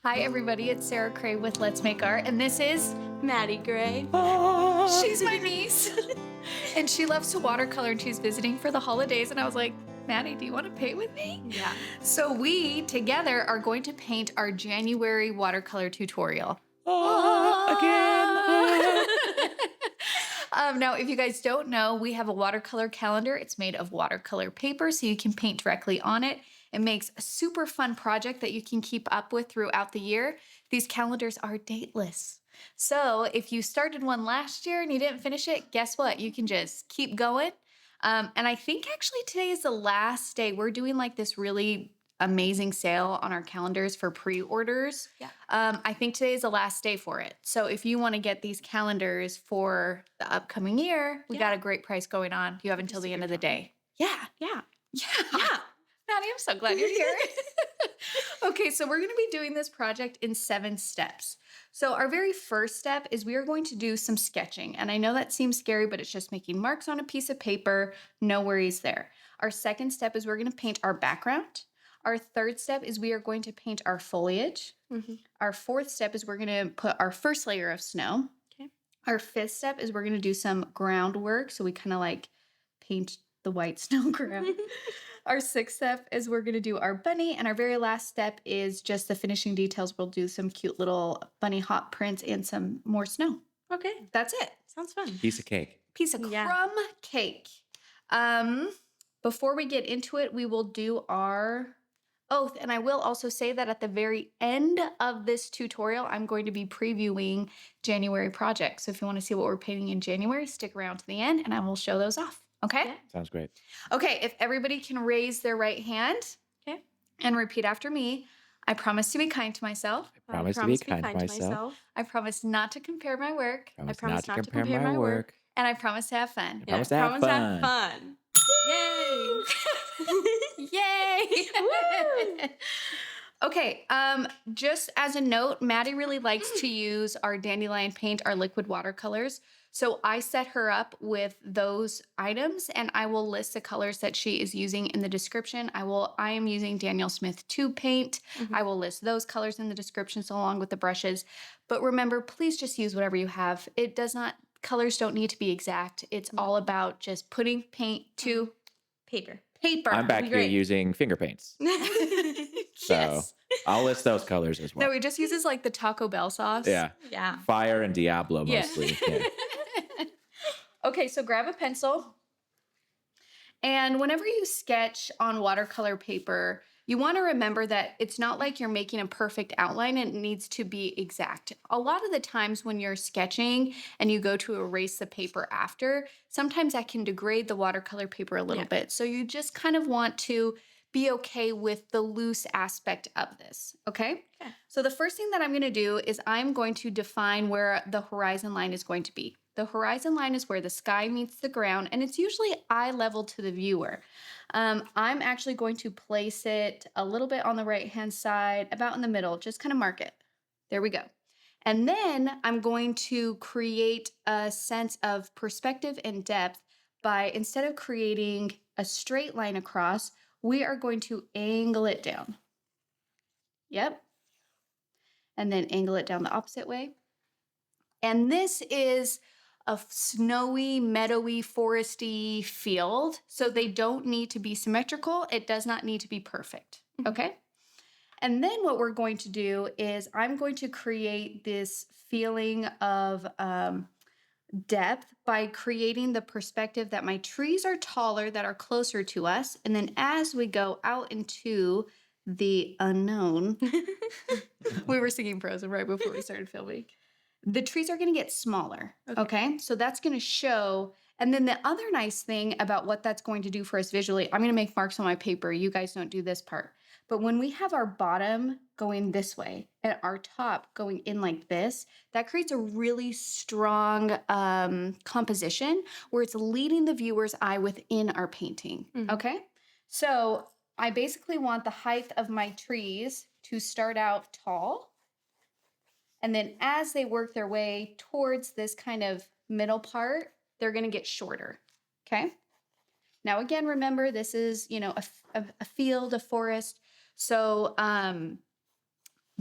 Hi, everybody. It's Sarah Cray with Let's Make Art, and this is Maddie Gray. She's my niece, and she loves to watercolor, and she's visiting for the holidays, and I was like, Maddie, do you want to paint with me? Yeah. So we, together, are going to paint our January watercolor tutorial. Again. Now, if you guys don't know, we have a watercolor calendar. It's made of watercolor paper, so you can paint directly on it. It makes a super fun project that you can keep up with throughout the year. These calendars are dateless. So if you started one last year and you didn't finish it, guess what? You can just keep going. And I think actually today is the last day. We're doing like this really amazing sale on our calendars for pre-orders. Yeah. I think today is the last day for it. So if you want to get these calendars for the upcoming year, we got a great price going on. You have until the end of the day. Yeah. Yeah. Maddie, I'm so glad you're here. Okay, so we're going to be doing this project in 7 steps. So our very first step is we are going to do some sketching. And I know that seems scary, but it's just making marks on a piece of paper. No worries there. Our second step is we're going to paint our background. Our third step is we are going to paint our foliage. Mm-hmm. Our fourth step is we're going to put our first layer of snow. Okay. Our fifth step is we're going to do some groundwork. So we kind of like paint the white snow ground. Our sixth step is we're going to do our bunny. And our very last step is just the finishing details. We'll do some cute little bunny hot prints and some more snow. Okay. That's it. Sounds fun. Piece of cake. Piece of Yeah. crumb cake. Before we get into it, we will do our oath. And I will also say that at the very end of this tutorial, I'm going to be previewing January projects. So if you want to see what we're painting in January, stick around to the end and I will show those off. Okay? Yeah. Sounds great. Okay, if everybody can raise their right hand Okay. and repeat after me. I promise to be kind to myself. I promise to be kind to myself. I promise not to compare my work. I promise not to compare my work. And I promise to have fun. I promise to have fun. fun. Yay! Yay! Woo! Okay, just as a note, Maddie really likes to use our Dandelion paint, our liquid watercolors. So I set her up with those items and I will list the colors that she is using in the description. I am using Daniel Smith 2 paint. Mhm. I will list those colors in the descriptions along with the brushes. But remember, please just use whatever you have. Colors don't need to be exact. It's all about just putting paint to Paper. paper. I'm back here Great. using finger paints. So Yes. I'll list those colors as well. No, he just uses like the Taco Bell sauce. Yeah. Yeah. Fire and Diablo Yeah. mostly. Yeah. Okay, so grab a pencil. And whenever you sketch on watercolor paper, you want to remember that it's not like you're making a perfect outline and it needs to be exact. A lot of the times when you're sketching and you go to erase the paper after, sometimes that can degrade the watercolor paper a little bit. So you just kind of want to be okay with the loose aspect of this, okay? Okay. So the first thing that I'm going to do is I'm going to define where the horizon line is going to be. The horizon line is where the sky meets the ground, and it's usually eye level to the viewer. I'm actually going to place it a little bit on the right-hand side, about in the middle, just kind of mark it. There we go. And then I'm going to create a sense of perspective and depth by, instead of creating a straight line across, we are going to angle it down. Yep. And then angle it down the opposite way. And this is a snowy, meadowy, foresty field. So they don't need to be symmetrical. It does not need to be perfect. Okay? And then what we're going to do is I'm going to create this feeling of depth by creating the perspective that my trees are taller, that are closer to us. And then as we go out into the unknown, we were singing Frozen right before we started filming. The trees are going to get smaller, okay? So that's going to show. And then the other nice thing about what that's going to do for us visually, I'm going to make marks on my paper. You guys don't do this part. But when we have our bottom going this way and our top going in like this, that creates a really strong composition where it's leading the viewer's eye within our painting, okay? So I basically want the height of my trees to start out tall. And then as they work their way towards this kind of middle part, they're going to get shorter, okay? Now, again, remember, this is, a field, a forest. So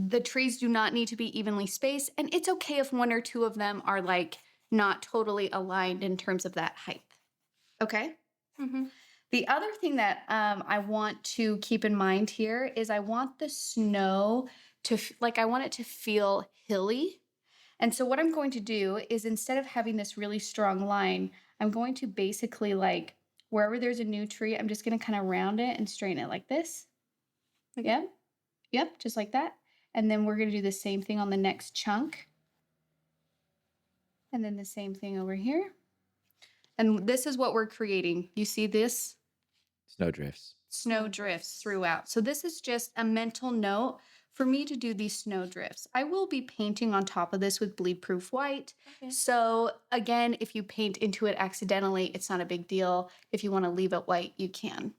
The trees do not need to be evenly spaced, and it's okay if one or two of them are like not totally aligned in terms of that height. Okay? Mm-hmm. The other thing that I want to keep in mind here is I want the snow to, I want it to feel hilly. And so what I'm going to do is instead of having this really strong line, I'm going to basically like wherever there's a new tree, I'm just going to kind of round it and straighten it like this. Okay. Yep. Yep. Just like that. And then we're going to do the same thing on the next chunk. And then the same thing over here. And this is what we're creating. You see this? Snow drifts. Snow drifts throughout. So this is just a mental note for me to do these snow drifts. I will be painting on top of this with bleed proof white. Okay. So again, if you paint into it accidentally, it's not a big deal. If you want to leave it white, you can.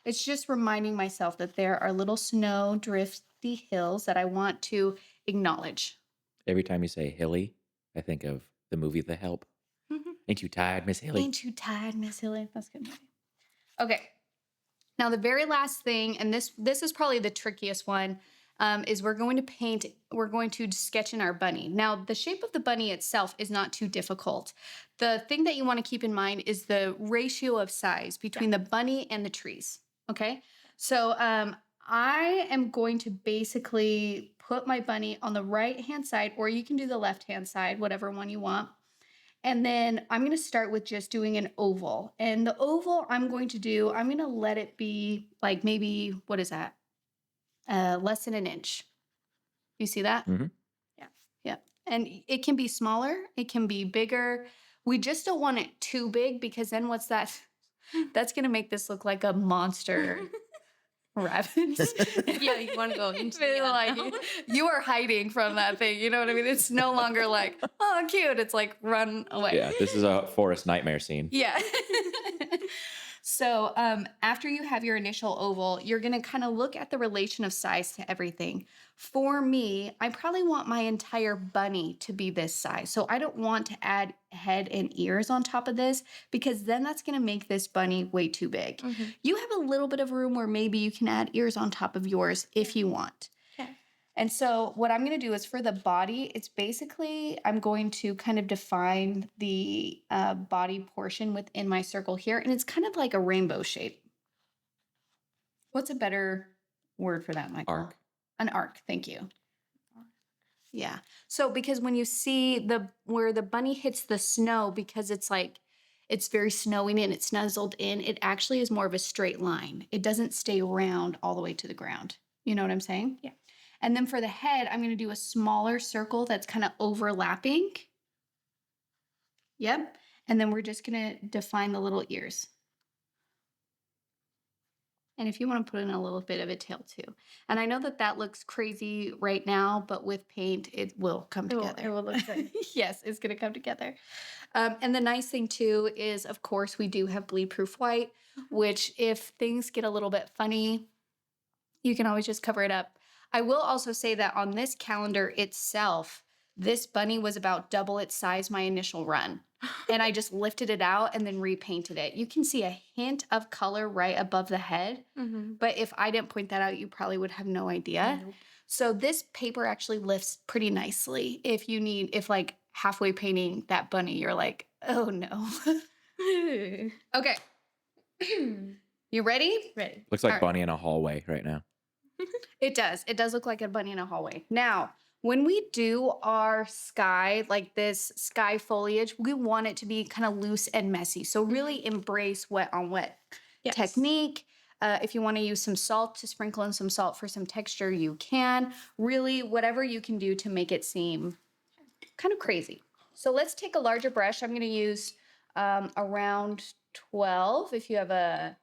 It's just reminding myself that there are little snow drifty hills that I want to acknowledge. Every time you say hilly, I think of the movie The Help. Mm-hmm. Ain't you tired, Miss Hilly? Ain't you tired, Miss Hilly? That's a good movie. Okay. Now the very last thing, and this is probably the trickiest one, is we're going to sketch in our bunny. Now the shape of the bunny itself is not too difficult. The thing that you want to keep in mind is the ratio of size between the bunny and the trees. Okay. So I am going to basically put my bunny on the right hand side, or you can do the left hand side, whatever one you want. And then I'm going to start with just doing an oval. And the oval I'm going to let it be like maybe, what is that? Less than an inch. You see that? Mm-hmm. Yeah. Yeah. And it can be smaller. It can be bigger. We just don't want it too big because then what's that? That's going to make this look like a monster rabbit. Yeah, you want to go into the Like, unknown. you are hiding from that thing. You know what I mean? It's no longer like, oh, cute. It's like, run away. Yeah, this is a forest nightmare scene. Yeah. So after you have your initial oval, you're going to kind of look at the relation of size to everything. For me, I probably want my entire bunny to be this size. So I don't want to add head and ears on top of this because then that's going to make this bunny way too big. Mm-hmm. You have a little bit of room where maybe you can add ears on top of yours if you want. Okay. And so what I'm going to do is for the body, it's basically, I'm going to kind of define the body portion within my circle here. And it's kind of like a rainbow shape. What's a better word for that, Michael? Arc. An arc. Thank you. Yeah. So because when you see where the bunny hits the snow, because it's like, it's very snowy and it's nuzzled in, it actually is more of a straight line. It doesn't stay round all the way to the ground. You know what I'm saying? Yeah. And then for the head, I'm going to do a smaller circle that's kind of overlapping. Yep. And then we're just going to define the little ears. And if you want to put in a little bit of a tail too. And I know that that looks crazy right now, but with paint, it will come together. It will look good. Yes, it's going to come together. And the nice thing too is, of course, we do have bleed proof white, which if things get a little bit funny, you can always just cover it up. I will also say that on this calendar itself, this bunny was about double its size my initial run. And I just lifted it out and then repainted it. You can see a hint of color right above the head. Mm-hmm. But if I didn't point that out, you probably would have no idea. Nope. So this paper actually lifts pretty nicely. If like halfway painting that bunny, you're like, oh no. Okay. You ready? Ready. Looks like All right. Bunny in a hallway right now. It does. It does look like a bunny in a hallway. Now, when we do our sky, like this sky foliage, we want it to be kind of loose and messy. So really embrace wet on wet Yes. technique. If you want to use some salt to sprinkle in some salt for some texture, you can. Really, whatever you can do to make it seem kind of crazy. So let's take a larger brush. I'm going to use around 12. If you have a...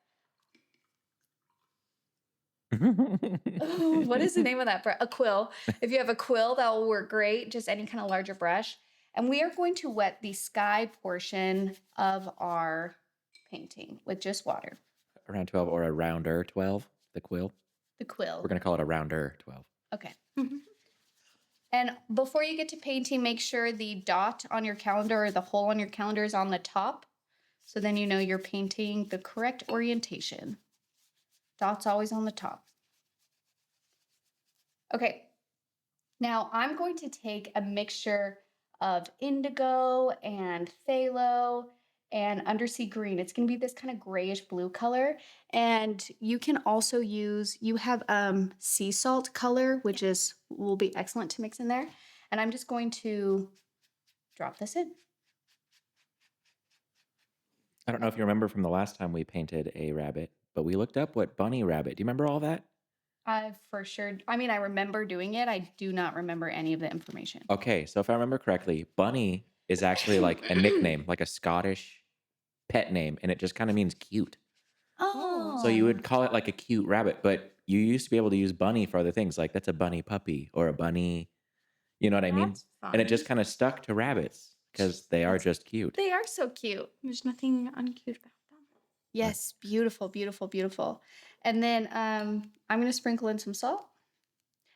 Oh, what is the name of that brush? A quill. If you have a quill, that will work great. Just any kind of larger brush. And we are going to wet the sky portion of our painting with just water. Around 12 or a rounder 12, the quill. The quill. We're going to call it a rounder 12. Okay. And before you get to painting, make sure the dot on your calendar or the hole on your calendar is on the top. So then you know you're painting the correct orientation. Dot's always on the top. Okay. Now I'm going to take a mixture of indigo and phthalo and undersea green. It's going to be this kind of grayish blue color. And you can also use, you have sea salt color, which is will be excellent to mix in there. And I'm just going to drop this in. I don't know if you remember from the last time we painted a rabbit, but we looked up what bunny rabbit. Do you remember all that? I for sure, I mean, I remember doing it. I do not remember any of the information. Okay, so if I remember correctly, bunny is actually like a nickname, like a Scottish pet name, and it just kind of means cute. So you Oh, would call it like a cute rabbit, but you used to be able to use bunny for other things, like that's a bunny puppy or a bunny, you know what I mean? That's And it fun. just kind of stuck to rabbits because they are that's, just cute. they are so cute. There's nothing uncute about them. Yes, beautiful, beautiful, beautiful. And then I'm gonna sprinkle in some salt.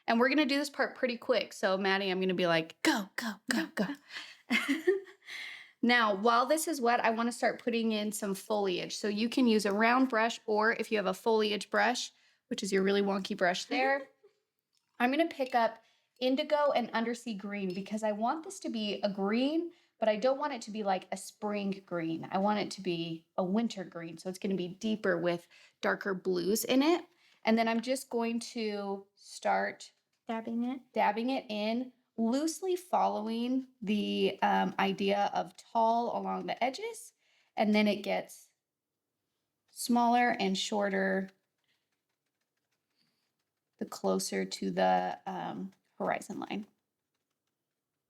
And we're gonna do this part pretty quick. So Maddie, I'm gonna be like, go, go, go, go. Now, while this is wet, I want to start putting in some foliage. So you can use a round brush, or if you have a foliage brush, which is your really wonky brush there, I'm going to pick up indigo and undersea green because I want this to be a green, but I don't want it to be like a spring green. I want it to be a winter green. So it's going to be deeper with darker blues in it. And then I'm just going to start dabbing it in, loosely following the idea of tall along the edges. And then it gets smaller and shorter the closer to the horizon line.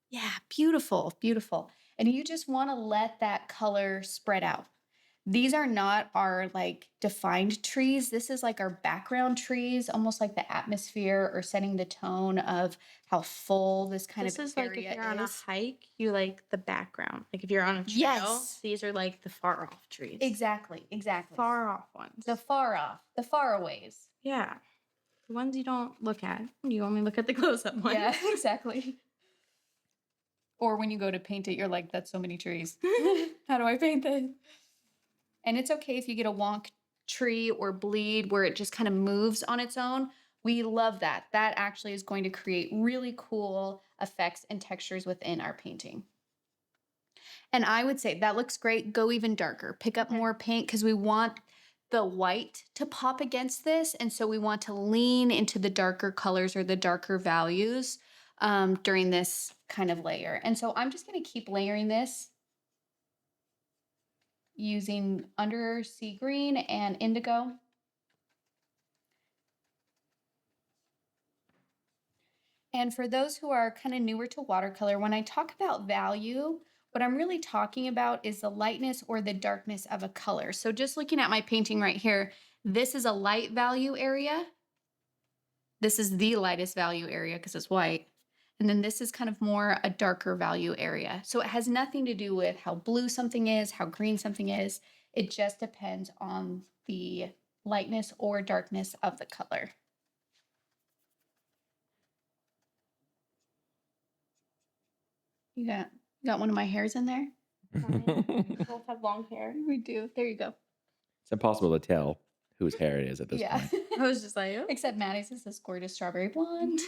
Yeah, beautiful, beautiful. And you just want to let that color spread out. These are not our like defined trees. This is like our background trees, almost like the atmosphere or setting the tone of how full this kind This of is like if area you're on a is. hike, you like the background. Like if you're on a trail, Yes. these are like the far off trees. Exactly, exactly. Far off ones. The far off, the faraways. Yeah. The ones you don't look at. You only look at the close up ones. Yeah, exactly. Or when you go to paint it, you're like, that's so many trees. How do I paint this? And it's okay if you get a wonk tree or bleed where it just kind of moves on its own. We love that. That actually is going to create really cool effects and textures within our painting. And I would say that looks great. Go even darker. Pick up more paint because we want the white to pop against this. And so we want to lean into the darker colors or the darker values during this kind of layer. And so I'm just going to keep layering this using undersea green and indigo. And for those who are kind of newer to watercolor, when I talk about value, what I'm really talking about is the lightness or the darkness of a color. So just looking at my painting right here, this is a light value area. This is the lightest value area because it's white. And then this is kind of more a darker value area. So it has nothing to do with how blue something is, how green something is. It just depends on the lightness or darkness of the color. You got one of my hairs in there? We both have long hair. We do. There you go. It's impossible to tell whose hair it is at this point. I was just like, oh. Except Maddie's is this gorgeous strawberry blonde.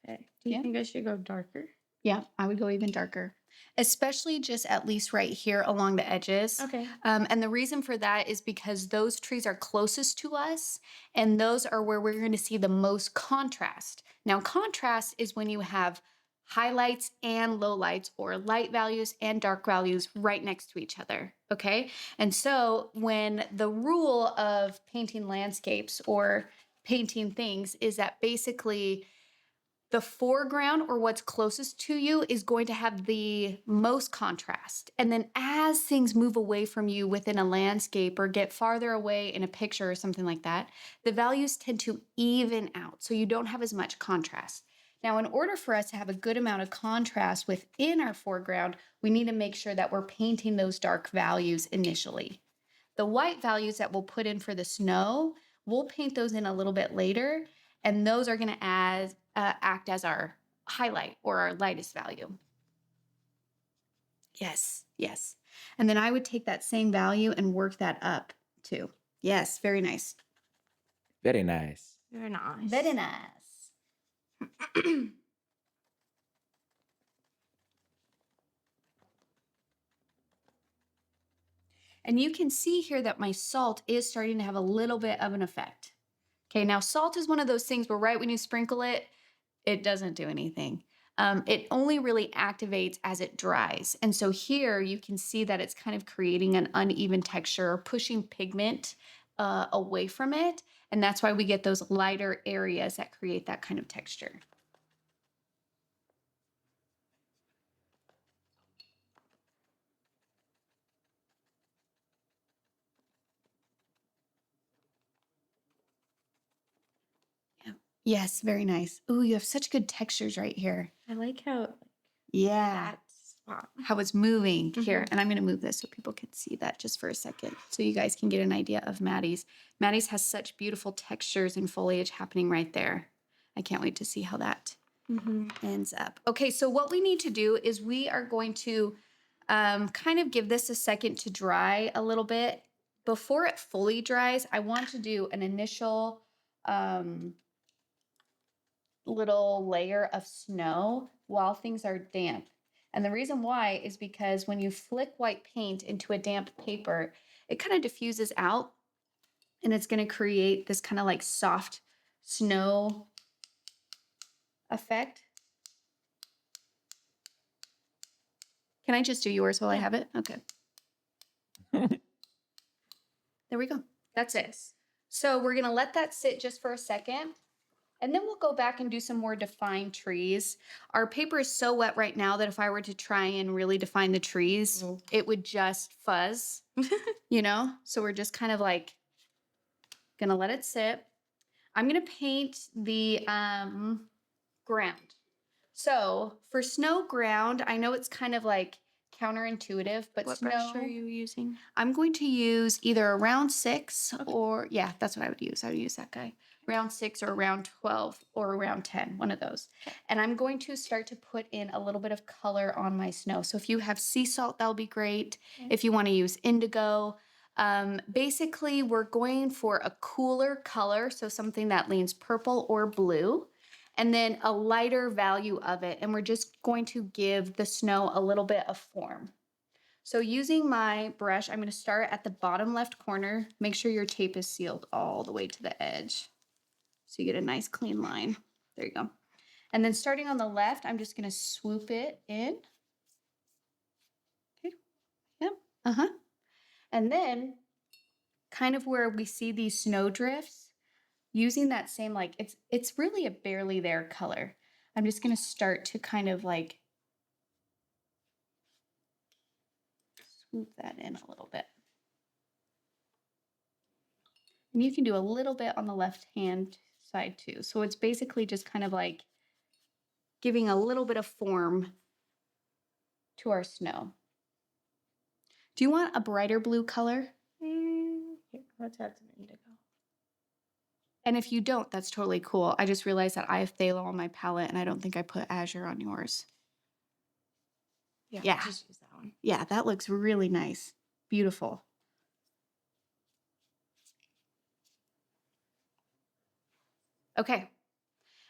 Okay. Do you think I should go darker? Yeah, I would go even darker, especially just at least right here along the edges. Okay. And the reason for that is because those trees are closest to us, and those are where we're going to see the most contrast. Now, contrast is when you have highlights and lowlights, or light values and dark values right next to each other. Okay. And so when the rule of painting landscapes or painting things is that basically the foreground or what's closest to you is going to have the most contrast. And then as things move away from you within a landscape or get farther away in a picture or something like that, the values tend to even out. So you don't have as much contrast. Now, in order for us to have a good amount of contrast within our foreground, we need to make sure that we're painting those dark values initially. The white values that we'll put in for the snow, we'll paint those in a little bit later. And those are going to act as our highlight or our lightest value. Yes, yes. And then I would take that same value and work that up too. Yes, very nice. Very nice. Very nice. Very nice. And you can see here that my salt is starting to have a little bit of an effect. Okay, now salt is one of those things where right when you sprinkle it, it doesn't do anything. It only really activates as it dries. And so here you can see that it's kind of creating an uneven texture, pushing pigment away from it. And that's why we get those lighter areas that create that kind of texture. Yes, very nice. Ooh, you have such good textures right here. I like how Yeah. that spot. How it's moving here. And I'm going to move this so people can see that just for a second. So you guys can get an idea of Maddie's. Maddie's has such beautiful textures and foliage happening right there. I can't wait to see how that ends up. Okay, so what we need to do is we are going to kind of give this a second to dry a little bit. Before it fully dries, I want to do an initial little layer of snow while things are damp. And the reason why is because when you flick white paint into a damp paper, it kind of diffuses out and it's going to create this kind of like soft snow effect. Can I just do yours while I have it? Okay. There we go. That's it. So we're going to let that sit just for a second. And then we'll go back and do some more defined trees. Our paper is so wet right now that if I were to try and really define the trees, it would just fuzz, you know? So we're just kind of like gonna let it sit. I'm gonna paint the ground. So for snow ground, I know it's kind of like counterintuitive, but What snow, brush are you using? I'm going to use either a round 6 or, yeah, that's what I would use. I would use that guy. Round 6 or round 12 or round 10, one of those. And I'm going to start to put in a little bit of color on my snow. So if you have sea salt, that'll be great. If you want to use indigo. Basically, we're going for a cooler color, so something that leans purple or blue, and then a lighter value of it. And we're just going to give the snow a little bit of form. So using my brush, I'm going to start at the bottom left corner. Make sure your tape is sealed all the way to the edge, so you get a nice clean line. There you go. And then starting on the left, I'm just going to swoop it in. Okay. Yep. And then kind of where we see these snow drifts, using that same, like, it's really a barely there color. I'm just going to start to kind of like swoop that in a little bit. And you can do a little bit on the left hand side too. So it's basically just kind of like giving a little bit of form to our snow. Do you want a brighter blue color? Here, let's add some indigo. And if you don't, that's totally cool. I just realized that I have phthalo on my palette and I don't think I put Azure on yours. Yeah. Just use that one. Yeah, that looks really nice. Beautiful. Okay.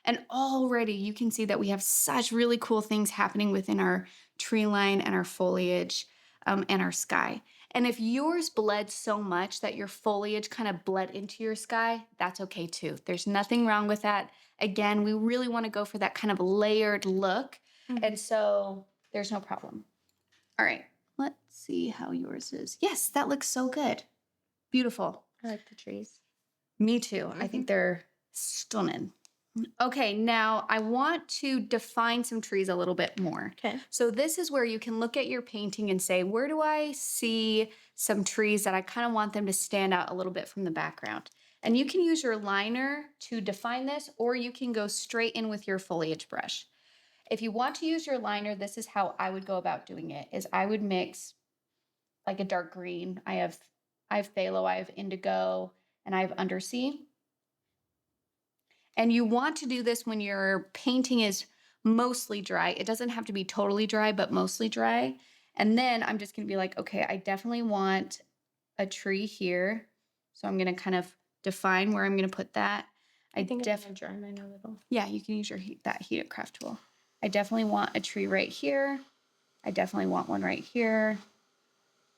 And already you can see that we have such really cool things happening within our tree line and our foliage and our sky. And if yours bled so much that your foliage kind of bled into your sky, that's okay too. There's nothing wrong with that. Again, we really want to go for that kind of layered look. And so there's no problem. All right, let's see how yours is. Yes, that looks so good. Beautiful. I like the trees. Me too. I think they're stunning. Okay, now I want to define some trees a little bit more. Okay. So this is where you can look at your painting and say, where do I see some trees that I kind of want them to stand out a little bit from the background? And you can use your liner to define this, or you can go straight in with your foliage brush. If you want to use your liner, this is how I would go about doing it, is I would mix like a dark green. I have phthalo, I have indigo, and I have undersea. And you want to do this when your painting is mostly dry. It doesn't have to be totally dry, but mostly dry. And then I'm just going to be like, okay, I definitely want a tree here. So I'm going to kind of define where I'm going to put that. I think it's gonna dry mine a little. Yeah, you can use your that heat it craft tool. I definitely want a tree right here. I definitely want one right here.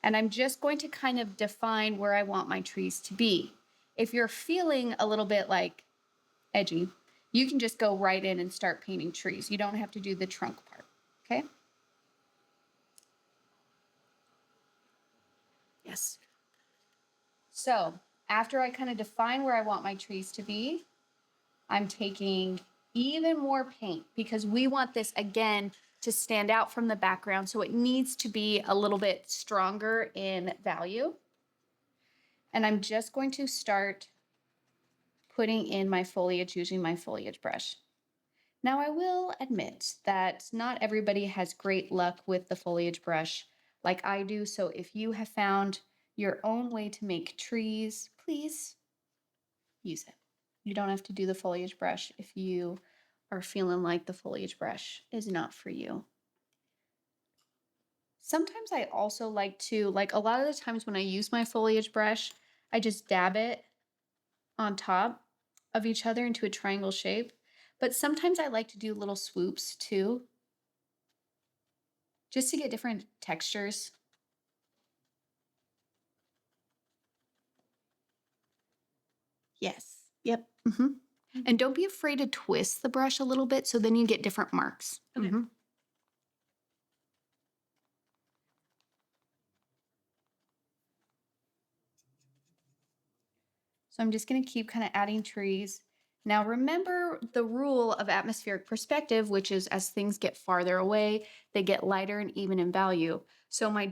And I'm just going to kind of define where I want my trees to be. If you're feeling a little bit like edgy, you can just go right in and start painting trees. You don't have to do the trunk part, okay? Yes. So after I kind of define where I want my trees to be, I'm taking even more paint because we want this, again, to stand out from the background. So it needs to be a little bit stronger in value. And I'm just going to start putting in my foliage using my foliage brush. Now, I will admit that not everybody has great luck with the foliage brush like I do. So if you have found your own way to make trees, please use it. You don't have to do the foliage brush if you are feeling like the foliage brush is not for you. Sometimes I also like to, like a lot of the times when I use my foliage brush, I just dab it on top of each other into a triangle shape. But sometimes I like to do little swoops too, just to get different textures. Yes. Yep. And don't be afraid to twist the brush a little bit so then you get different marks. Okay. So I'm just going to keep kind of adding trees. Now remember the rule of atmospheric perspective, which is as things get farther away, they get lighter and even in value. So my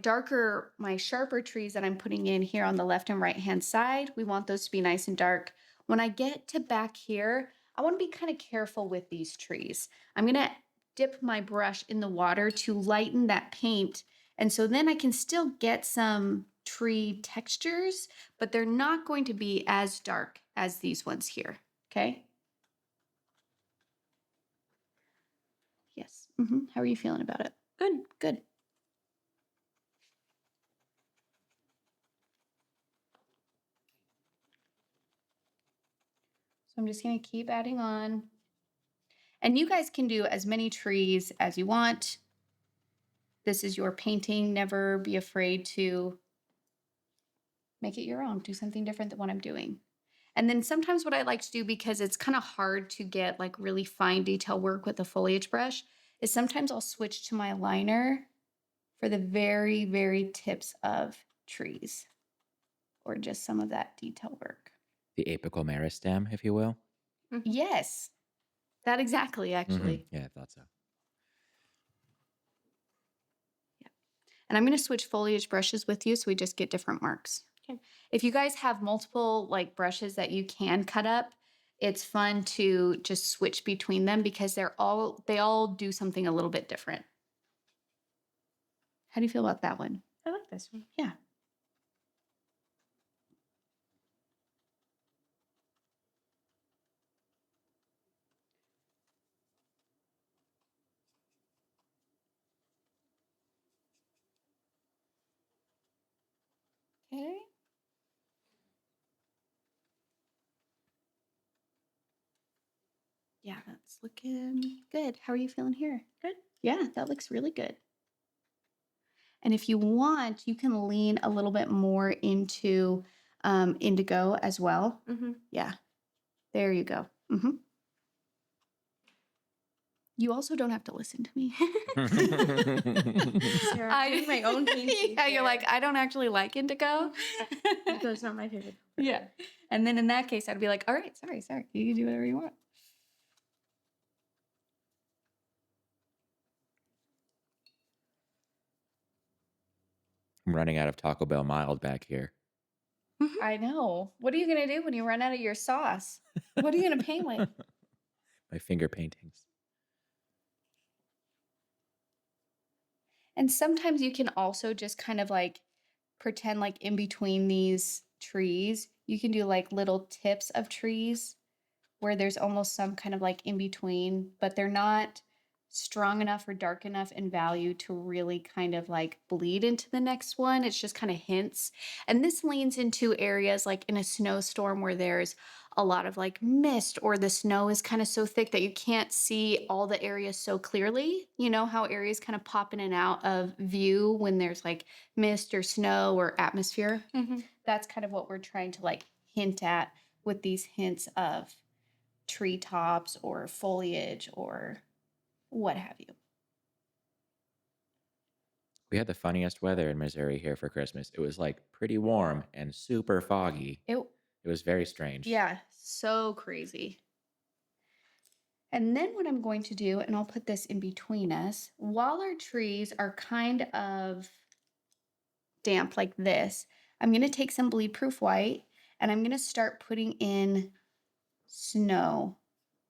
sharper trees that I'm putting in here on the left and right hand side, we want those to be nice and dark. When I get to back here, I want to be kind of careful with these trees. I'm going to dip my brush in the water to lighten that paint. And so then I can still get some tree textures, but they're not going to be as dark as these ones here, okay? Yes. How are you feeling about it? Good. Good. So I'm just going to keep adding on. And you guys can do as many trees as you want. This is your painting. Never be afraid to make it your own. Do something different than what I'm doing. And then sometimes what I like to do, because it's kind of hard to get like really fine detail work with a foliage brush, is sometimes I'll switch to my liner for the very, very tips of trees or just some of that detail work. The apical meristem, if you will. Yes, that exactly, actually. Yeah, I thought so. Yeah. And I'm going to switch foliage brushes with you so we just get different marks. Okay. If you guys have multiple like brushes that you can cut up, it's fun to just switch between them because they all do something a little bit different. How do you feel about that one? I like this one. Yeah. Okay. Yeah, that's looking good. How are you feeling here? Good. Yeah, that looks really good. And if you want, you can lean a little bit more into indigo as well. Yeah, there you go. You also don't have to listen to me. Sarah, I'm doing my own painting. Yeah, you're like, I don't actually like indigo. Indigo's not my favorite. Yeah. And then in that case, I'd be like, all right, sorry. You can do whatever you want. I'm running out of Taco Bell mild back here. I know. What are you going to do when you run out of your sauce? What are you going to paint with? My finger paintings. And sometimes you can also just kind of like pretend like in between these trees, you can do like little tips of trees where there's almost some kind of like in between, but they're not strong enough or dark enough in value to really kind of like bleed into the next one. It's just kind of hints. And this leans into areas like in a snowstorm where there's a lot of like mist, or the snow is kind of so thick that you can't see all the areas so clearly. You know how areas kind of pop in and out of view when there's like mist or snow or atmosphere? Mm-hmm. That's kind of what we're trying to like hint at with these hints of treetops or foliage or what have you. We had the funniest weather in Missouri here for Christmas. It was like pretty warm and super foggy. It, It was very strange. yeah, so crazy. And then what I'm going to do, and I'll put this in between us, while our trees are kind of damp like this, I'm going to take some bleed proof white and I'm going to start putting in snow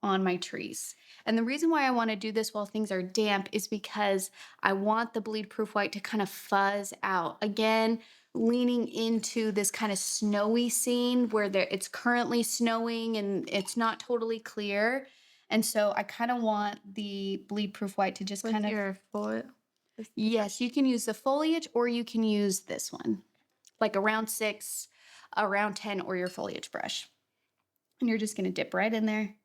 on my trees. And the reason why I want to do this while things are damp is because I want the bleed proof white to kind of fuzz out. Again, leaning into this kind of snowy scene where it's currently snowing and it's not totally clear. And so I kind of want the bleed proof white to just With kind of, your foot. yes, you can use the foliage or you can use this one, like a round 6, a round 10, or your foliage brush. And you're just going to dip right in there.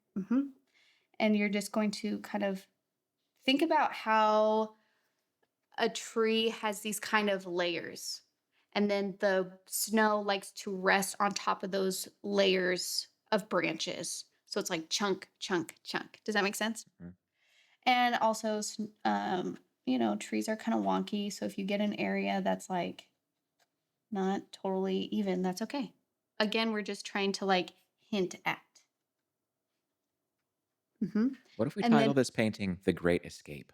And you're just going to kind of think about how a tree has these kind of layers. And then the snow likes to rest on top of those layers of branches. So it's like chunk, chunk, chunk. Does that make sense? Mhm. And also, trees are kind of wonky. So if you get an area that's like not totally even, that's okay. Again, we're just trying to like hint at. What if we And title then this painting The Great Escape?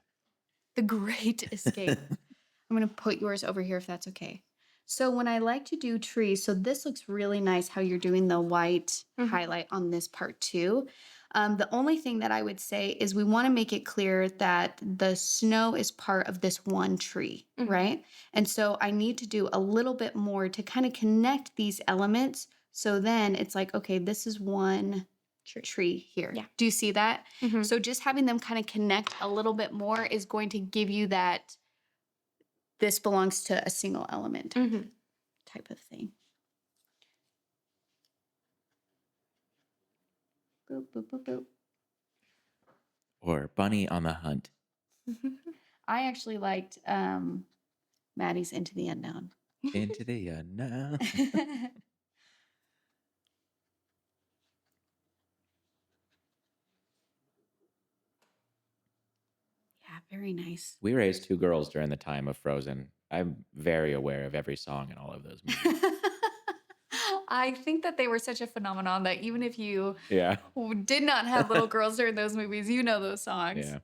the Great Escape. I'm going to put yours over here if that's okay. So when I like to do trees, so this looks really nice how you're doing the white highlight on this part too. The only thing that I would say is we want to make it clear that the snow is part of this one tree, right? And so I need to do a little bit more to kind of connect these elements. So then it's like, okay, this is one tree here. Yeah. Do you see that? Mhm. So just having them kind of connect a little bit more is going to give you that this belongs to a single element type of thing. Boop, boop, boop, boop. Or Bunny on the Hunt? I actually liked Maddie's Into the Unknown. Into the unknown. Yeah, very nice. We raised 2 girls during the time of Frozen. I'm very aware of every song in all of those movies. I think that they were such a phenomenon that even if you Yeah. did not have little girls during those movies, you know those songs. Yeah.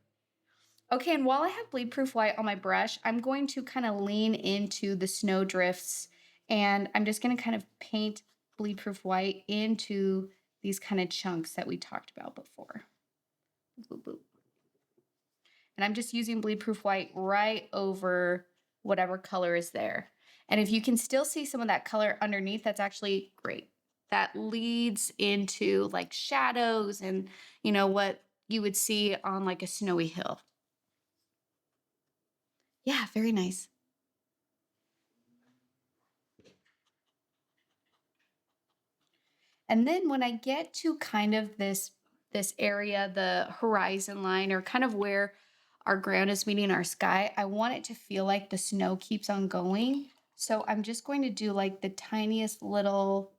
Okay, and while I have bleed proof white on my brush, I'm going to kind of lean into the snow drifts, and I'm just going to kind of paint bleed proof white into these kind of chunks that we talked about before. Boop, boop. And I'm just using bleed proof white right over whatever color is there. And if you can still see some of that color underneath, that's actually great. That leads into like shadows and, what you would see on like a snowy hill. Yeah, very nice. And then when I get to kind of this area, the horizon line, or kind of where our ground is meeting our sky, I want it to feel like the snow keeps on going. So I'm just going to do like the tiniest little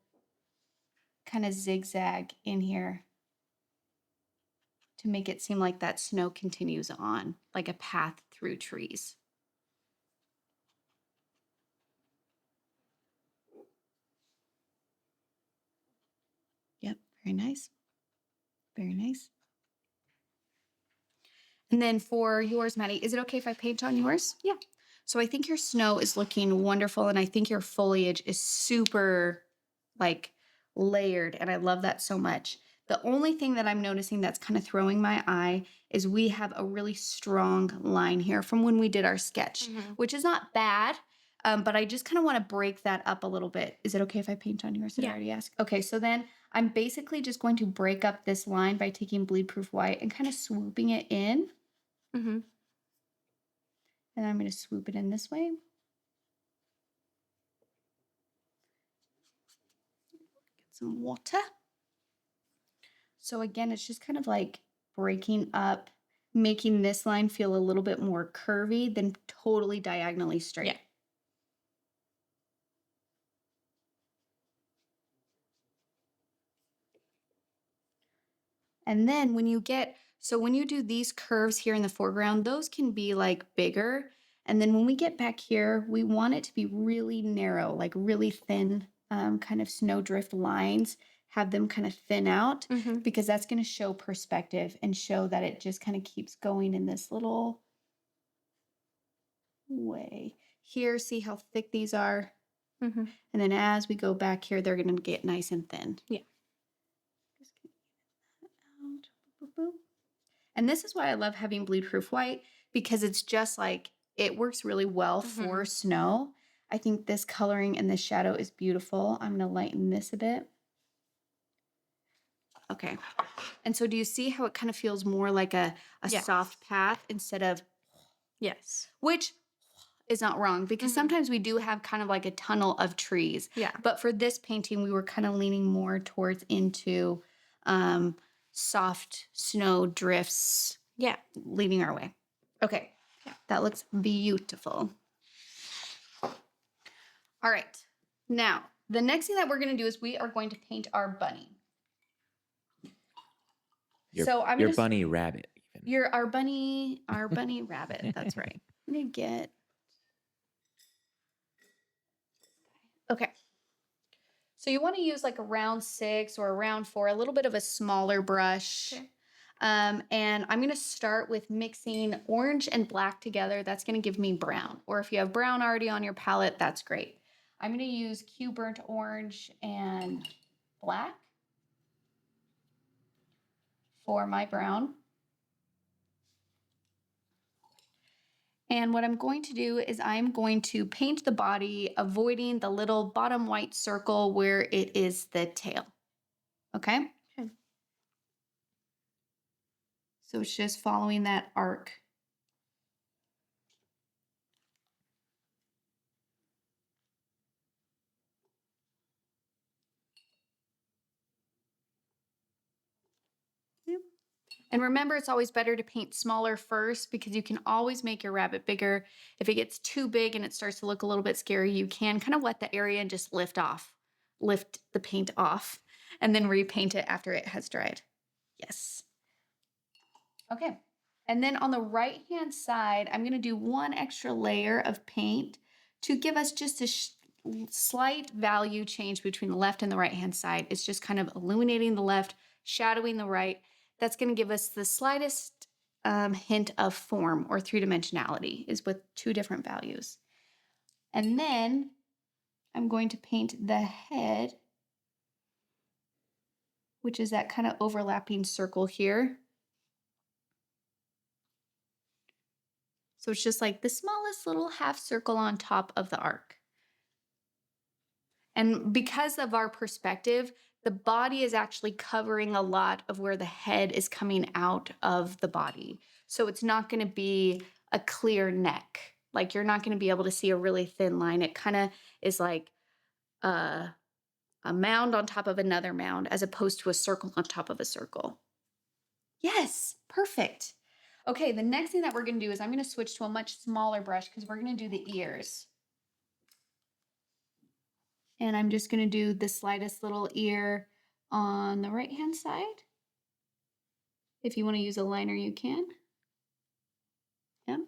kind of zigzag in here to make it seem like that snow continues on, like a path through trees. Yep, very nice. Very nice. And then for yours, Maddie, is it okay if I paint on yours? Yeah. So I think your snow is looking wonderful, and I think your foliage is super like layered, and I love that so much. The only thing that I'm noticing that's kind of throwing my eye is we have a really strong line here from when we did our sketch, which is not bad, but I just kind of want to break that up a little bit. Is it okay if I paint on yours? Did I Yeah. already ask? Okay, so then I'm basically just going to break up this line by taking bleed proof white and kind of swooping it in. Mm-hmm. And I'm going to swoop it in this way. Get some water. So again, it's just kind of like breaking up, making this line feel a little bit more curvy than totally diagonally straight. Yeah. And then when you do these curves here in the foreground, those can be like bigger. And then when we get back here, we want it to be really narrow, like really thin, kind of snowdrift lines, have them kind of thin out Mm-hmm. because that's going to show perspective and show that it just kind of keeps going in this little way. Here, see how thick these are? Mm-hmm. And then as we go back here, they're going to get nice and thin. Yeah. Just get that out. Boop, boop, boop. And this is why I love having bleed proof white, because it's just like, it works really well for snow. I think this coloring and this shadow is beautiful. I'm going to lighten this a bit. Okay. And so do you see how it kind of feels more like a Yes. soft path instead of, Yes. which is not wrong, because sometimes we do have kind of like a tunnel of trees. Yeah. But for this painting, we were kind of leaning more towards into soft snow drifts. Yeah. Leading our way. Okay. Yeah. That looks beautiful. All right. Now, the next thing that we're going to do is we are going to paint our bunny. Your bunny rabbit. Even. Our bunny rabbit. That's right. I'm going to get. Okay. So you want to use like a round 6 or a round 4, a little bit of a smaller brush. Okay. And I'm going to start with mixing orange and black together. That's going to give me brown. Or if you have brown already on your palette, that's great. I'm going to use Q burnt orange and black for my brown. And what I'm going to do is I'm going to paint the body, avoiding the little bottom white circle where it is the tail. Okay? Okay. So it's just following that arc. Yep. And remember, it's always better to paint smaller first, because you can always make your rabbit bigger. If it gets too big and it starts to look a little bit scary, you can kind of wet the area and just lift the paint off, and then repaint it after it has dried. Yes. Okay. And then on the right-hand side, I'm going to do one extra layer of paint to give us just a slight value change between the left and the right-hand side. It's just kind of illuminating the left, shadowing the right. That's going to give us the slightest hint of form or three-dimensionality, is with 2 different values. And then I'm going to paint the head, which is that kind of overlapping circle here. So it's just like the smallest little half circle on top of the arc. And because of our perspective, the body is actually covering a lot of where the head is coming out of the body. So it's not going to be a clear neck. Like, you're not going to be able to see a really thin line. It kind of is like a mound on top of another mound, as opposed to a circle on top of a circle. Yes, perfect. Okay, the next thing that we're going to do is I'm going to switch to a much smaller brush, because we're going to do the ears. And I'm just going to do the slightest little ear on the right-hand side. If you want to use a liner, you can. Yep.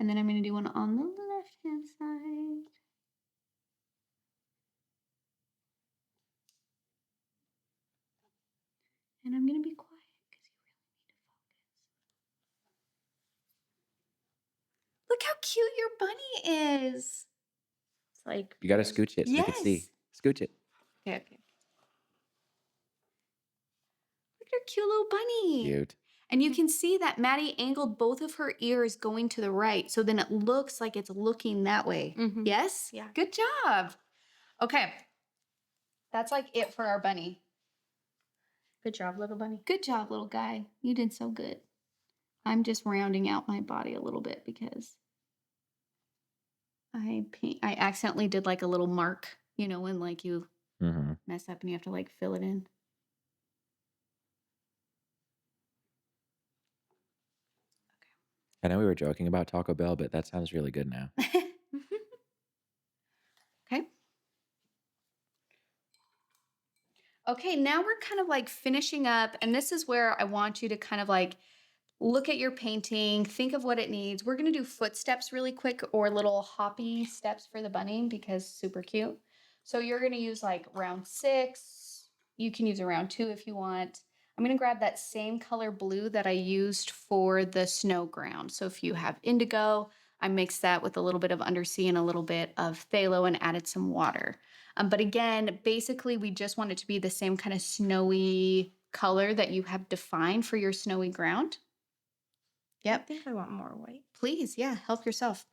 And then I'm going to do one on the left-hand side. And I'm going to be quiet, because you really need to focus. Look how cute your bunny is. It's like, You got to scooch it so you can see. Yes. Scooch it. Okay. Look at her cute little bunny. Cute. And you can see that Maddie angled both of her ears going to the right. So then it looks like it's looking that way. Mhm. Yes? Yeah. Good job. Okay. That's like it for our bunny. Good job, little bunny. Good job, little guy. You did so good. I'm just rounding out my body a little bit because I accidentally did like a little mark, when like you Hmm. mess up and you have to like fill it in. I know we were joking about Taco Bell, but that sounds really good now. Okay. Okay. Okay, now we're kind of like finishing up, and this is where I want you to kind of like look at your painting, think of what it needs. We're going to do footsteps really quick or little hoppy steps for the bunny because super cute. So you're going to use like round 6. You can use a round 2 if you want. I'm going to grab that same color blue that I used for the snow ground. So if you have indigo, I mixed that with a little bit of undersea and a little bit of phthalo and added some water. But again, basically we just want it to be the same kind of snowy color that you have defined for your snowy ground. I Yep. think I want more white. Please, yeah, help yourself.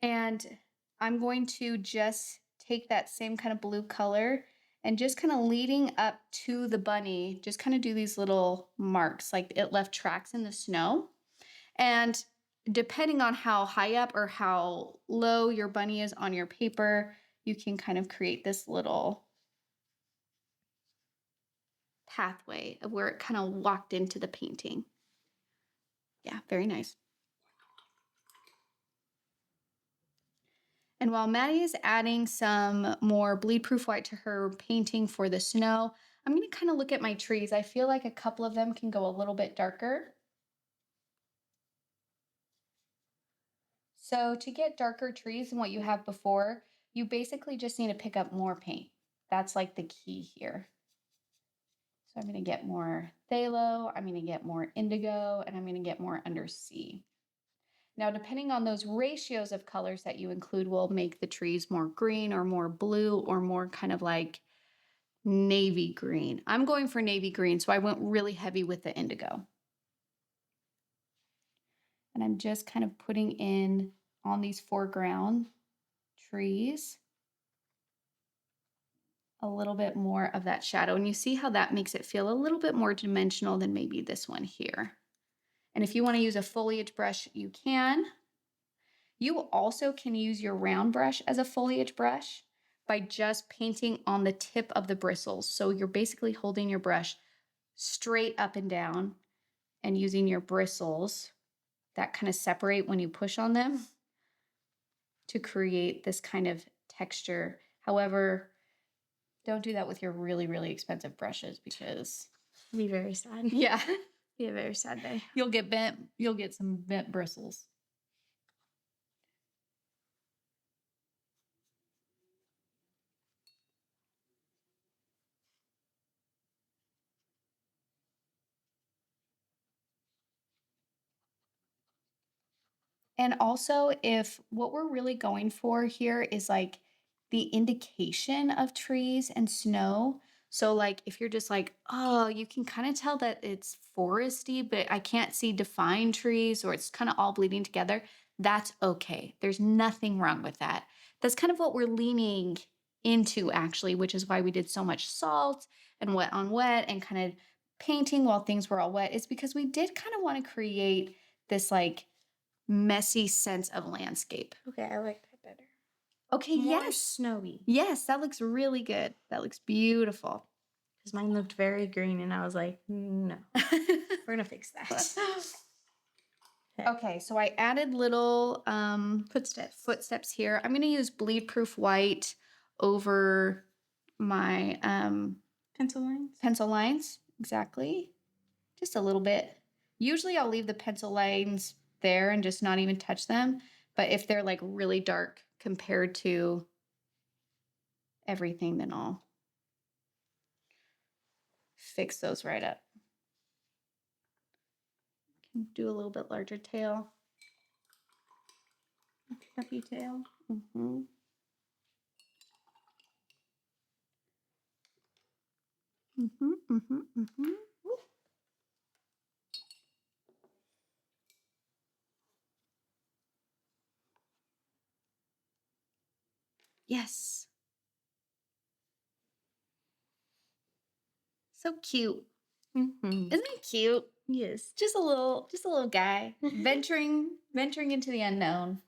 And I'm going to just take that same kind of blue color and just kind of leading up to the bunny, just kind of do these little marks, like it left tracks in the snow. And depending on how high up or how low your bunny is on your paper, you can kind of create this little pathway of where it kind of walked into the painting. Yeah, very nice. And while Maddie is adding some more bleed-proof white to her painting for the snow, I'm going to kind of look at my trees. I feel like a couple of them can go a little bit darker. So to get darker trees than what you have before, you basically just need to pick up more paint. That's like the key here. So I'm going to get more phthalo, I'm going to get more indigo, and I'm going to get more undersea. Now, depending on those ratios of colors that you include will make the trees more green or more blue or more kind of like navy green. I'm going for navy green, so I went really heavy with the indigo. And I'm just kind of putting in on these foreground trees a little bit more of that shadow. And you see how that makes it feel a little bit more dimensional than maybe this one here. And if you want to use a foliage brush, you can. You also can use your round brush as a foliage brush by just painting on the tip of the bristles. So you're basically holding your brush straight up and down and using your bristles that kind of separate when you push on them to create this kind of texture. However, don't do that with your really, really expensive brushes because It'd be very sad. yeah, Be a very sad day. you'll get bent, you'll get some bent bristles. And also, if what we're really going for here is like the indication of trees and snow. So, like, if you're just like, oh, you can kind of tell that it's foresty, but I can't see defined trees or it's kind of all bleeding together, that's okay. There's nothing wrong with that. That's kind of what we're leaning into, actually, which is why we did so much salt and wet on wet and kind of painting while things were all wet, is because we did kind of want to create this like messy sense of landscape. Okay, I like that better. Okay, More yes. snowy. Yes, that looks really good. That looks beautiful. Because mine looked very green, and I was like, no, we're gonna fix that. Okay, so I added little Footsteps. here. I'm going to use bleed proof white over my Pencil lines. pencil lines. Exactly. Just a little bit. Usually I'll leave the pencil lines there and just not even touch them. But if they're like really dark compared to everything, then I'll fix those right up. Can do a little bit larger tail. Puffy tail. Mm-hmm. Mm-hmm, mm-hmm, mm-hmm. Yes. So cute. Mm-hmm. Isn't it cute? Yes. Just a little guy venturing into the unknown.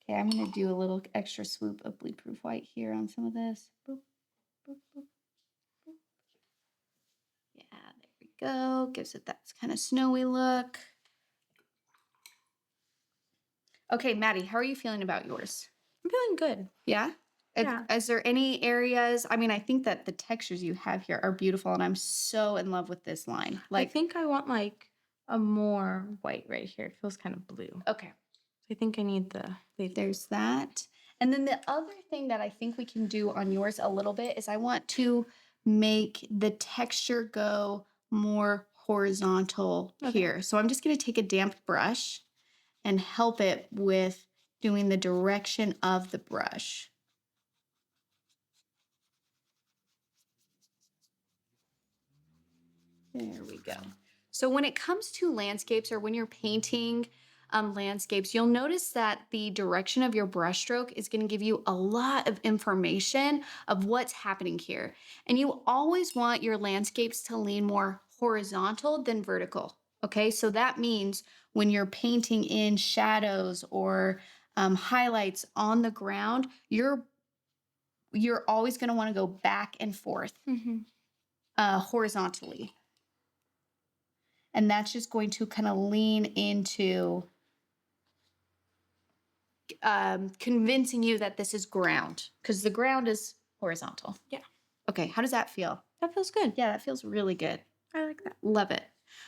Okay, I'm gonna do a little extra swoop of bleed-proof white here on some of this. Boop, boop, boop, boop. Yeah, there we go. Gives it that kind of snowy look. Okay, Maddie, how are you feeling about yours? I'm feeling good. Yeah? Yeah. Is there any areas? I mean, I think that the textures you have here are beautiful, and I'm so in love with this line. I think I want like a more white right here. It feels kind of blue. Okay, I think I need the there's that. And then the other thing that I think we can do on yours a little bit is I want to make the texture go more horizontal here. So I'm just going to take a damp brush and help it with doing the direction of the brush. There we go. So when it comes to landscapes or when you're painting landscapes, you'll notice that the direction of your brushstroke is going to give you a lot of information of what's happening here. And you always want your landscapes to lean more horizontal than vertical. Okay, so that means when you're painting in shadows or highlights on the ground, you're always going to want to go back and forth horizontally. And that's just going to kind of lean into convincing you that this is ground, because the ground is horizontal. Yeah. Okay, how does that feel? That feels good. Yeah, that feels really good. I like that. Love it.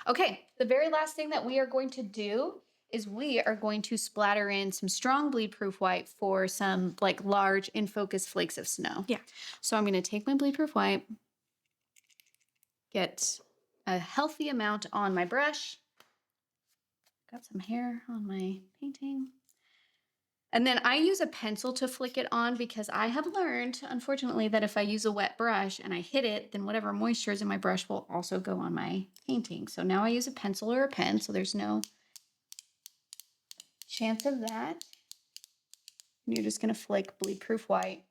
Okay, the very last thing that we are going to do is we are going to splatter in some strong bleed-proof white for some like large in focus flakes of snow. Yeah. So I'm going to take my bleed-proof white, get a healthy amount on my brush. Got some hair on my painting. And then I use a pencil to flick it on because I have learned, unfortunately, that if I use a wet brush and I hit it, then whatever moisture is in my brush will also go on my painting. So now I use a pencil or a pen, so there's no chance of that. And you're just going to flick bleed-proof white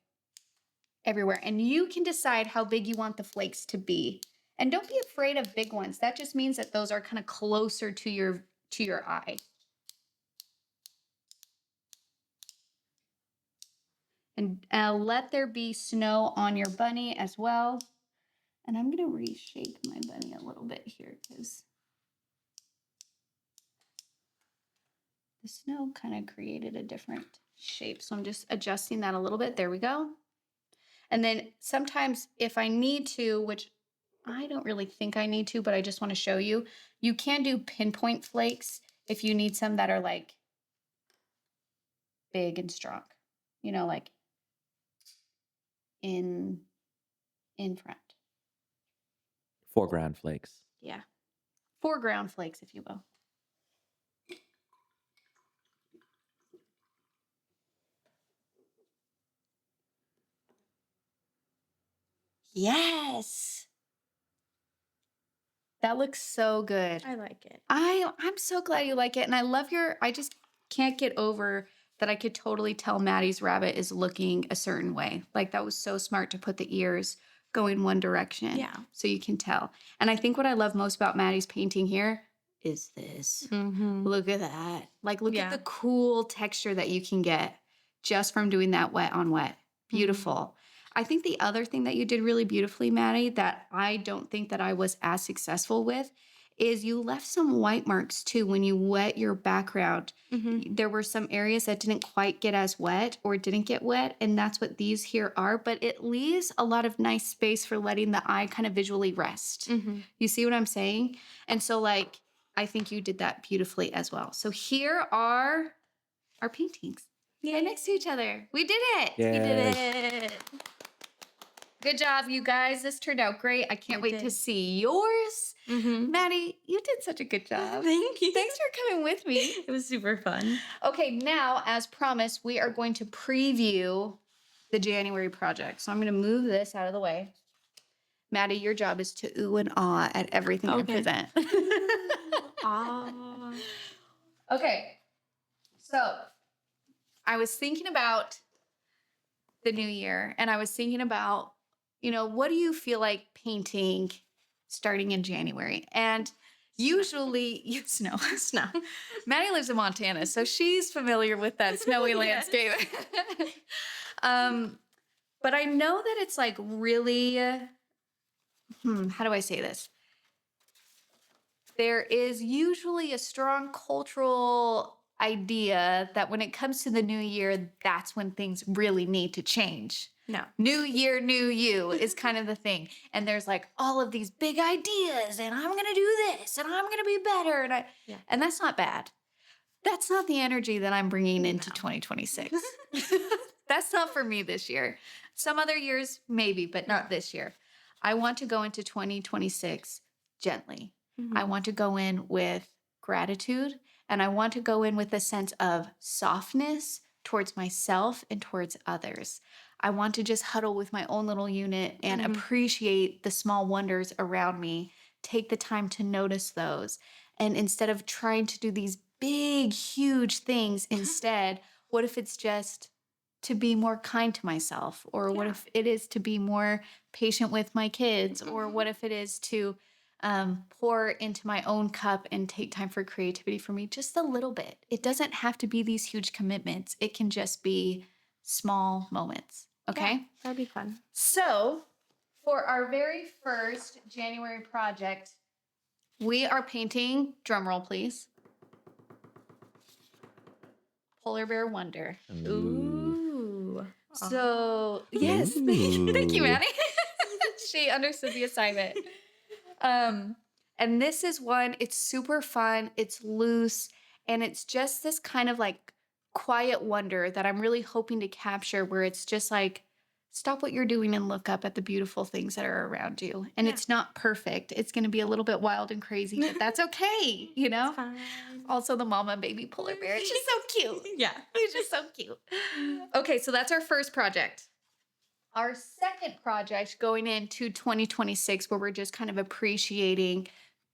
everywhere. And you can decide how big you want the flakes to be. And don't be afraid of big ones. That just means that those are kind of closer to your eye. And let there be snow on your bunny as well. And I'm going to reshape my bunny a little bit here because the snow kind of created a different shape. So I'm just adjusting that a little bit. There we go. And then sometimes if I need to, which I don't really think I need to, but I just want to show you, you can do pinpoint flakes if you need some that are like big and strong, you know, like in front. Foreground flakes. Yeah. Foreground flakes, if you will. Yes. That looks so good. I like it. I'm so glad you like it. And I love I just can't get over that I could totally tell Maddie's rabbit is looking a certain way. Like that was so smart to put the ears going one direction. Yeah. So you can tell. And I think what I love most about Maddie's painting here is this. Mm-hmm. Look at that. Like look at Yeah. the cool texture that you can get just from doing that wet on wet. Beautiful. Mm-hmm. I think the other thing that you did really beautifully, Maddie, that I don't think that I was as successful with is you left some white marks too when you wet your background. Mm-hmm. There were some areas that didn't quite get as wet or didn't get wet, and that's what these here are, but it leaves a lot of nice space for letting the eye kind of visually rest. Mm-hmm. You see what I'm saying? And so like, I think you did that beautifully as well. So here are our paintings. They're next to each other. We did it. Yay. We did it. Good job, you guys. This turned out great. I can't wait to see yours. Mm-hmm. Maddie, you did such a good job. Thank you. Thanks for coming with me. It was super fun. Okay, now, as promised, we are going to preview the January project. So I'm going to move this out of the way. Maddie, your job is to ooh and ah at everything I present. Okay, so I was thinking about the new year and I was thinking about, you know, what do you feel like painting starting in January? And Usually, snow. Snow. Maddie lives in Montana, so she's familiar with that snowy Yes. landscape. But I know that it's like really, how do I say this? There is usually a strong cultural idea that when it comes to the new year, that's when things really need to change. No. New year, new you is kind of the thing. And there's like all of these big ideas, and I'm going to do this, and I'm going to be better. And that's not bad. That's not the energy that I'm bringing into 2026. That's not for me this year. Some other years, maybe, but not this year. I want to go into 2026 gently. I want to go in with gratitude, and I want to go in with a sense of softness towards myself and towards others. I want to just huddle with my own little unit and appreciate the small wonders around me, take the time to notice those. And instead of trying to do these big, huge things, instead, what if it's just to be more kind to myself? Or what if it is to be more patient with my kids? Or what if it is to pour into my own cup and take time for creativity for me just a little bit? It doesn't have to be these huge commitments. It can just be small moments. Okay? Yeah, that'd be fun. So, for our very first January project, we are painting, drumroll please, Polar Bear Wonder. Ooh. So, yes, thank you, Maddie. She understood the assignment. And this is one, it's super fun, it's loose, and it's just this kind of like quiet wonder that I'm really hoping to capture, where it's just like, stop what you're doing and look up at the beautiful things that are around you. And it's not perfect. It's going to be a little bit wild and crazy, but that's okay, you know? It's fine. Also, the mama and baby polar bear, it's just so cute. Yeah. He's just so cute. Okay, so that's our first project. Our second project going into 2026, where we're just kind of appreciating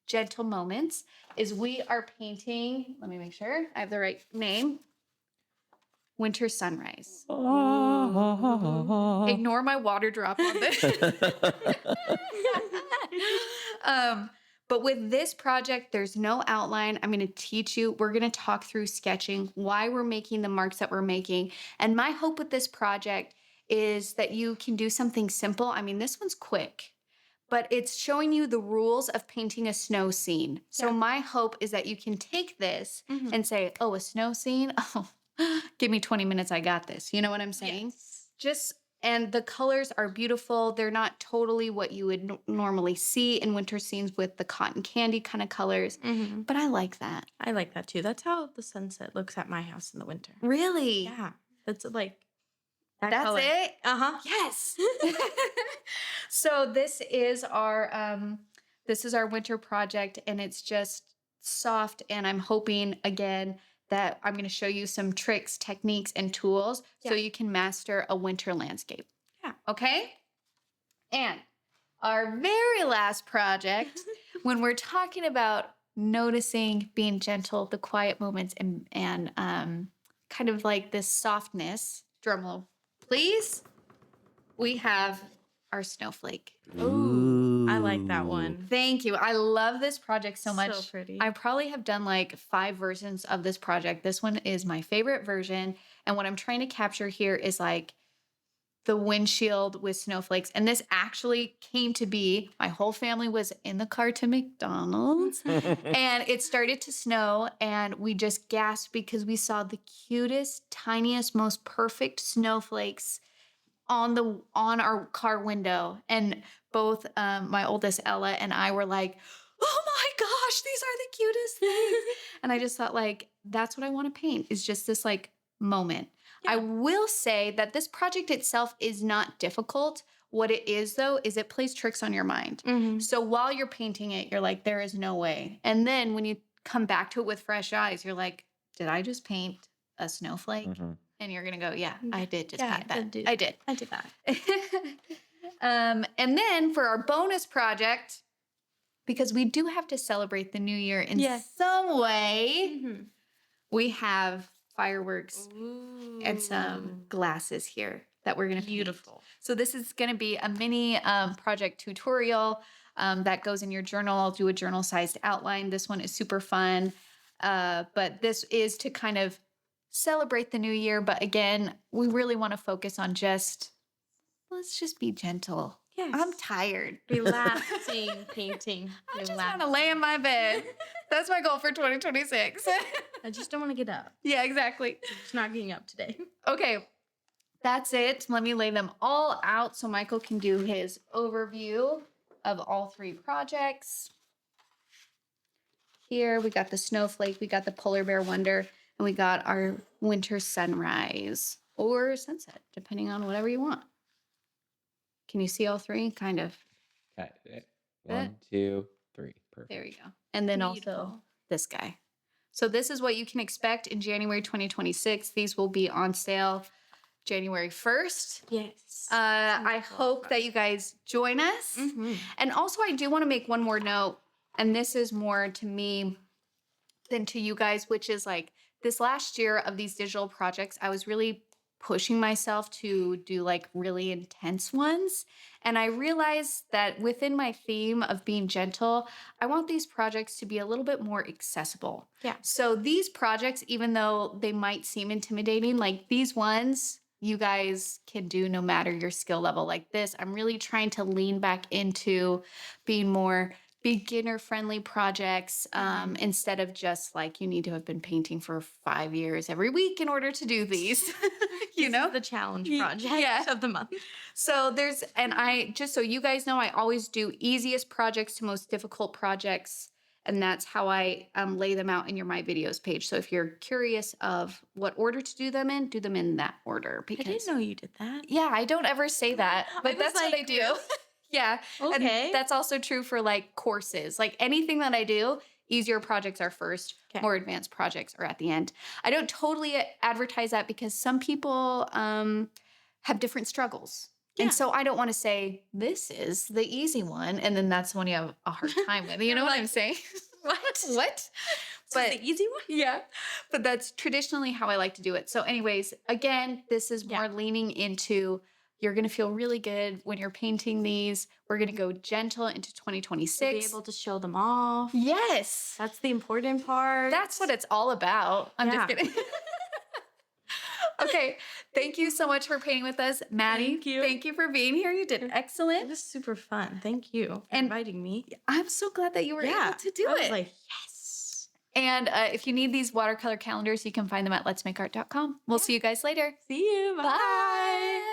gentle moments, is we are painting, let me make sure I have the right name, Winter Sunrise. Ignore my water drop on this. But with this project, there's no outline. I'm going to teach you. We're going to talk through sketching, why we're making the marks that we're making. And my hope with this project is that you can do something simple. I mean, this one's quick, but it's showing you the rules of painting a snow scene. So my hope is that you can take this and say, oh, a snow scene? Oh, give me 20 minutes. I got this. You know what I'm saying? Yes. And the colors are beautiful. They're not totally what you would normally see in winter scenes with the cotton candy kind of colors, but I like that. I like that too. That's how the sunset looks at my house in the winter. Really? Yeah. That's like that That's color. it? Uh-huh. Yes. So this is our winter project, and it's just soft, and I'm hoping again that I'm going to show you some tricks, techniques, and tools so you can master a winter landscape. Yeah. Okay? And our very last project, when we're talking about noticing, being gentle, the quiet moments, and kind of like this softness, drumroll, please, we have our snowflake. Ooh, I like that one. Thank you. I love this project so much. So pretty. I probably have done like 5 versions of this project. This one is my favorite version. And what I'm trying to capture here is like the windshield with snowflakes. And this actually came to be, my whole family was in the car to McDonald's and it started to snow, and we just gasped because we saw the cutest, tiniest, most perfect snowflakes on our car window. And both my oldest Ella and I were like, oh my gosh, these are the cutest things. And I just thought, like, that's what I want to paint, is just this like moment. I will say that this project itself is not difficult. What it is, though, is it plays tricks on your mind. So while you're painting it, you're like, there is no way. And then when you come back to it with fresh eyes, you're like, did I just paint a snowflake? And you're going to go, yeah, I did just paint that. I did. I did that. And then for our bonus project, because we do have to celebrate the new year in some way, we have fireworks and some glasses here that we're going to paint. Beautiful. So this is going to be a mini project tutorial. that goes in your journal. I'll do a journal sized outline. This one is super fun. But this is to kind of celebrate the new year. But again, we really want to focus on let's just be gentle. Yes. I'm tired. Relaxing painting. I just want to lay in my bed. That's my goal for 2026. I just don't want to get up. Yeah, exactly. I'm just not getting up today. Okay, that's it. Let me lay them all out so Michael can do his overview of all 3 projects. Here we got the snowflake, we got the polar bear wonder, and we got our winter sunrise or sunset, depending on whatever you want. Can you see all 3? Kind of. Okay. 1, 2, 3. Perfect. There we go. And then also Beautiful. this guy. So this is what you can expect in January 2026. These will be on sale January 1st. Yes. I hope that you guys join us. Mm-hmm. And also, I do want to make one more note, and this is more to me than to you guys, which is like this last year of these digital projects, I was really pushing myself to do like really intense ones. And I realized that within my theme of being gentle, I want these projects to be a little bit more accessible. Yeah. So these projects, even though they might seem intimidating, like these ones, you guys can do no matter your skill level. Like this, I'm really trying to lean back into being more beginner-friendly projects instead of just like you need to have been painting for 5 years every week in order to do these. You This know, is the challenge Ye- project yeah. of the month. so I just so you guys know, I always do easiest projects to most difficult projects. And that's how I lay them out in your My Videos page. So if you're curious of what order to do them in that order. I didn't know you did that. Yeah, I don't ever say that, but was that's what I like, do. Yeah. Okay. And that's also true for like courses. Like anything that I do, easier projects are first, Okay. more advanced projects are at the end. I don't totally advertise that because some people have different struggles. Yeah. And so I don't want to say this is the easy one and then that's the one you have a hard time with. You know what I'm saying? What? What? But the easy one? Yeah, but that's traditionally how I like to do it. So anyways, again, this is more Yeah. leaning into you're going to feel really good when you're painting these. We're going to go gentle into To be 2026. able to show them off. Yes. That's the important part. That's what it's all about. I'm just Yeah. kidding. Okay. Thank you so much for painting with us, Maddie. Thank you. Thank you for being here. You did It excellent. was super fun. Thank you for And- inviting me. I'm so glad that you were able to do I was it. like, yes. And if you need these watercolor calendars, you can find them at letsmakeart.com. We'll see you guys later. See you. Bye. Bye.